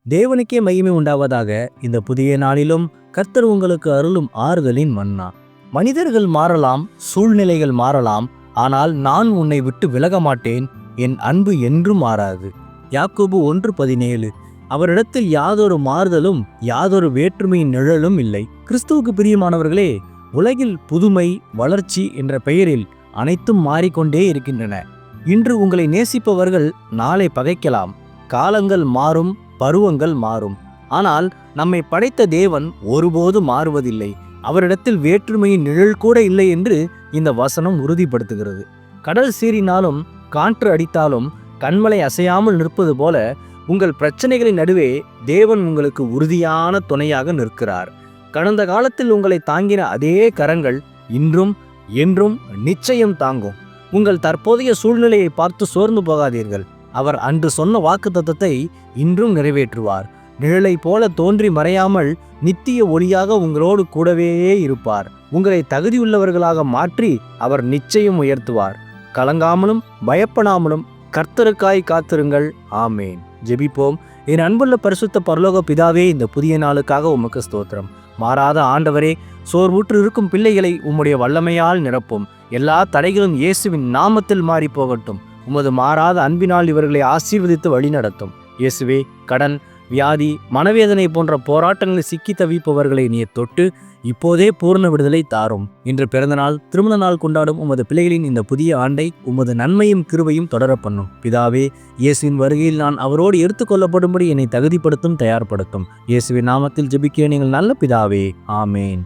தேவனுக்கே மகிமை உண்டாவதாக. இந்த புதிய நாளிலும் கர்த்தர் உங்களுக்கு அருளும் ஆறுதலின் மன்னா. மனிதர்கள் மாறலாம், சூழ்நிலைகள் மாறலாம், ஆனால் நான் உன்னை விட்டு விலக மாட்டேன். என் அன்பு என்றும் மாறாது. யாக்கோபு 1:17. அவரிடத்தில் யாதொரு மாறுதலும் யாதொரு வேற்றுமையின் நிழலும் இல்லை. கிறிஸ்துவுக்கு பிரியமானவர்களே, உலகில் புதுமை, வளர்ச்சி என்ற பெயரில் அனைத்தும் மாறிக்கொண்டே இருக்கின்றன. இன்று உங்களை நேசிப்பவர்கள் நாளை பகைக்கலாம். காலங்கள் மாறும், பருவங்கள் மாறும். ஆனால் நம்மை படைத்த தேவன் ஒருபோது மாறுவதில்லை. அவரிடத்தில் வேற்றுமையின் நிழல் கூட இல்லை என்று இந்த வசனம் உறுதிப்படுத்துகிறது. கடல் சீறினாலும் காற்று அடித்தாலும் கண்மலை அசையாமல் நிற்பது போல உங்கள் பிரச்சனைகளின் நடுவே தேவன் உங்களுக்கு உறுதியான துணையாக நிற்கிறார். கடந்த காலத்தில் உங்களை தாங்கின அதே கரங்கள் இன்றும் என்றும் நிச்சயம் தாங்கும். உங்கள் தற்போதைய சூழ்நிலையை பார்த்து சோர்ந்து போகாதீர்கள். அவர் அன்று சொன்ன வாக்குத்தத்தத்தை இன்றும் நிறைவேற்றுவார். நிழலை போல தோன்றி மறையாமல் நித்திய ஒளியாக உங்களோடு கூடவே இருப்பார். உங்களை தகுதியுள்ளவர்களாக மாற்றி அவர் நிச்சயம் உயர்த்துவார். கலங்காமலும் பயப்படாமலும் கர்த்தருக்காய் காத்திருங்கள். ஆமேன். ஜெபிப்போம். என் அன்புள்ள பரிசுத்த பரலோக பிதாவே, இந்த புதிய நாளுக்காக உமக்கு ஸ்தோத்திரம். மாறாத ஆண்டவரே, சோர்வுற்று இருக்கும் பிள்ளைகளை உம்முடைய வல்லமையால் நிரப்பும். எல்லா தடைகளும் இயேசுவின் நாமத்தில் மாறி போகட்டும். உமது மாறாத அன்பினால் இவர்களை ஆசீர்வதித்து வழிநடத்தும். இயேசுவே, கடன், வியாதி, மனவேதனை போன்ற போராட்டங்களில் சிக்கி தவிப்பவர்களை நீர் தொட்டு இப்போதே பூர்ண விடுதலை தாரும். இன்று பிறந்தநாள், திருமண நாள் கொண்டாடும் உமது பிள்ளைகளின் இந்த புதிய ஆண்டை உமது நன்மையும் கிருபையும் தொடர பண்ணும். பிதாவே, இயேசுவின் வருகையில் நான் அவரோடு எடுத்துக்கொள்ளப்படும்படி என்னை தகுதிப்படுத்தும், தயார்படுத்தும். இயேசுவின் நாமத்தில் ஜெபிக்கிறேன் எங்கள் நல்ல பிதாவே. ஆமேன்.